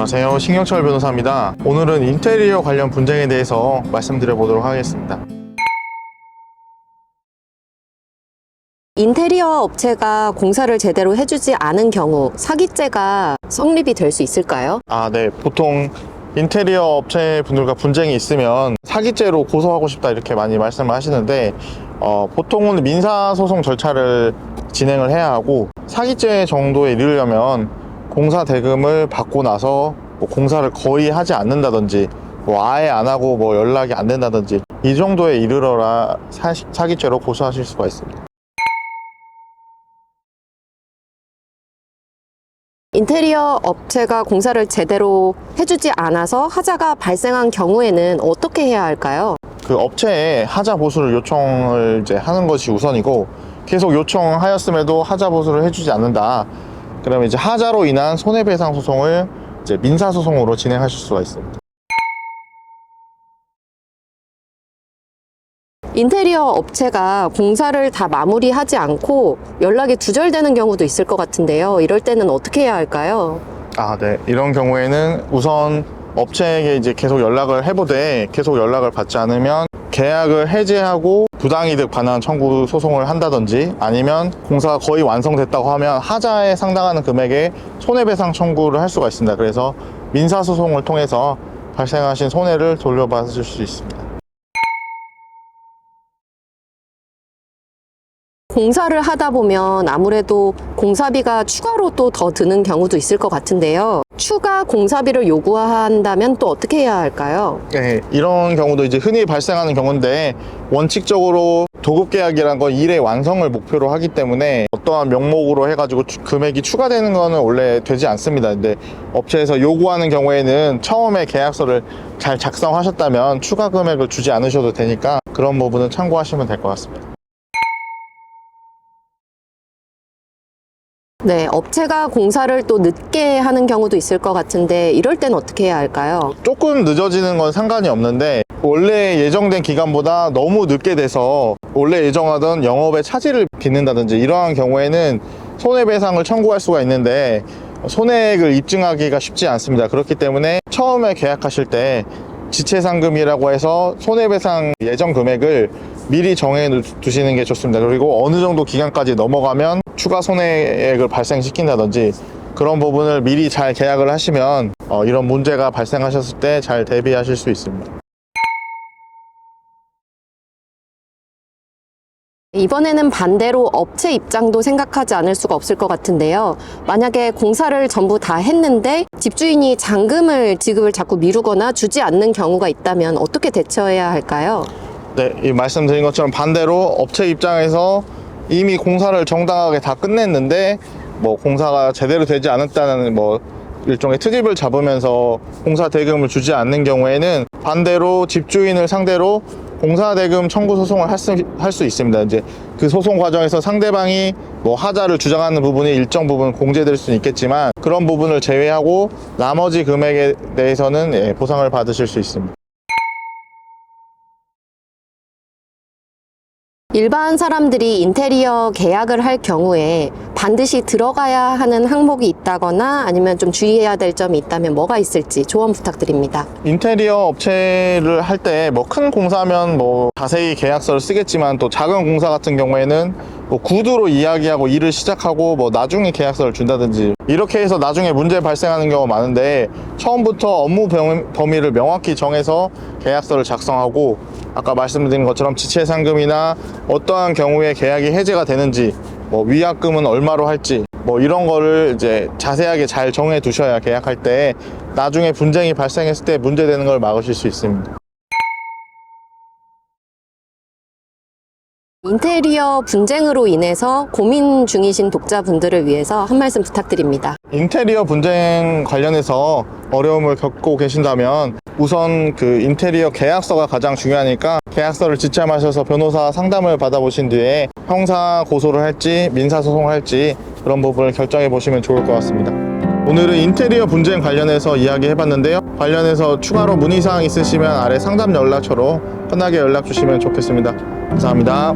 안녕하세요, 신경철 변호사입니다. 오늘은 인테리어 관련 분쟁에 대해서 말씀드려 보도록 하겠습니다. 인테리어 업체가 공사를 제대로 해주지 않은 경우 사기죄가 성립이 될 수 있을까요? 네. 보통 인테리어 업체 분들과 분쟁이 있으면 사기죄로 고소하고 싶다 이렇게 많이 말씀을 하시는데 보통은 민사소송 절차를 진행을 해야 하고, 사기죄 정도에 이르려면 공사 대금을 받고 나서 공사를 거의 하지 않는다든지 아예 안 하고 연락이 안 된다든지 이 정도에 이르러야 사기죄로 고소하실 수가 있습니다. 인테리어 업체가 공사를 제대로 해주지 않아서 하자가 발생한 경우에는 어떻게 해야 할까요? 그 업체에 하자 보수를 요청을 하는 것이 우선이고, 계속 요청하였음에도 하자 보수를 해주지 않는다, 그러면 하자로 인한 손해배상 소송을 민사소송으로 진행하실 수가 있습니다. 인테리어 업체가 공사를 다 마무리하지 않고 연락이 두절되는 경우도 있을 것 같은데요. 이럴 때는 어떻게 해야 할까요? 네. 이런 경우에는 우선 업체에게 계속 연락을 해보되 계속 연락을 받지 않으면 계약을 해지하고 부당이득 반환 청구 소송을 한다든지, 아니면 공사가 거의 완성됐다고 하면 하자에 상당하는 금액의 손해배상 청구를 할 수가 있습니다. 그래서 민사소송을 통해서 발생하신 손해를 돌려받으실 수 있습니다. 공사를 하다 보면 아무래도 공사비가 추가로 또 더 드는 경우도 있을 것 같은데요. 추가 공사비를 요구한다면 또 어떻게 해야 할까요? 네, 이런 경우도 흔히 발생하는 경우인데, 원칙적으로 도급계약이란 건 일의 완성을 목표로 하기 때문에 어떠한 명목으로 해가지고 금액이 추가되는 거는 원래 되지 않습니다. 근데 업체에서 요구하는 경우에는 처음에 계약서를 잘 작성하셨다면 추가 금액을 주지 않으셔도 되니까 그런 부분은 참고하시면 될 것 같습니다. 네, 업체가 공사를 또 늦게 하는 경우도 있을 것 같은데 이럴 땐 어떻게 해야 할까요? 조금 늦어지는 건 상관이 없는데, 원래 예정된 기간보다 너무 늦게 돼서 원래 예정하던 영업에 차질을 빚는다든지 이러한 경우에는 손해배상을 청구할 수가 있는데, 손해액을 입증하기가 쉽지 않습니다. 그렇기 때문에 처음에 계약하실 때 지체상금이라고 해서 손해배상 예정 금액을 미리 정해 두시는 게 좋습니다. 그리고 어느 정도 기간까지 넘어가면 추가 손해액을 발생시킨다든지 그런 부분을 미리 잘 계약을 하시면 이런 문제가 발생하셨을 때 잘 대비하실 수 있습니다. 이번에는 반대로 업체 입장도 생각하지 않을 수가 없을 것 같은데요. 만약에 공사를 전부 다 했는데 집주인이 잔금을 지급을 자꾸 미루거나 주지 않는 경우가 있다면 어떻게 대처해야 할까요? 네, 이 말씀드린 것처럼 반대로 업체 입장에서 이미 공사를 정당하게 다 끝냈는데 공사가 제대로 되지 않았다는 일종의 트집을 잡으면서 공사 대금을 주지 않는 경우에는 반대로 집주인을 상대로 공사 대금 청구 소송을 할 수 있습니다. 그 소송 과정에서 상대방이 하자를 주장하는 부분이 일정 부분 공제될 수는 있겠지만, 그런 부분을 제외하고 나머지 금액에 대해서는 보상을 받으실 수 있습니다. 일반 사람들이 인테리어 계약을 할 경우에 반드시 들어가야 하는 항목이 있다거나 아니면 좀 주의해야 될 점이 있다면 뭐가 있을지 조언 부탁드립니다. 인테리어 업체를 할 때 큰 공사면 자세히 계약서를 쓰겠지만, 또 작은 공사 같은 경우에는 구두로 이야기하고 일을 시작하고 나중에 계약서를 준다든지 이렇게 해서 나중에 문제 발생하는 경우가 많은데, 처음부터 업무 범위를 명확히 정해서 계약서를 작성하고, 아까 말씀드린 것처럼 지체상금이나 어떠한 경우에 계약이 해제가 되는지, 위약금은 얼마로 할지 이런 거를 자세하게 잘 정해 두셔야 계약할 때 나중에 분쟁이 발생했을 때 문제되는 걸 막으실 수 있습니다. 인테리어 분쟁으로 인해서 고민 중이신 독자분들을 위해서 한 말씀 부탁드립니다. 인테리어 분쟁 관련해서 어려움을 겪고 계신다면 우선 그 인테리어 계약서가 가장 중요하니까 계약서를 지참하셔서 변호사 상담을 받아보신 뒤에 형사 고소를 할지 민사소송을 할지 그런 부분을 결정해 보시면 좋을 것 같습니다. 오늘은 인테리어 분쟁 관련해서 이야기해봤는데요. 관련해서 추가로 문의사항 있으시면 아래 상담 연락처로 편하게 연락 주시면 좋겠습니다. 감사합니다.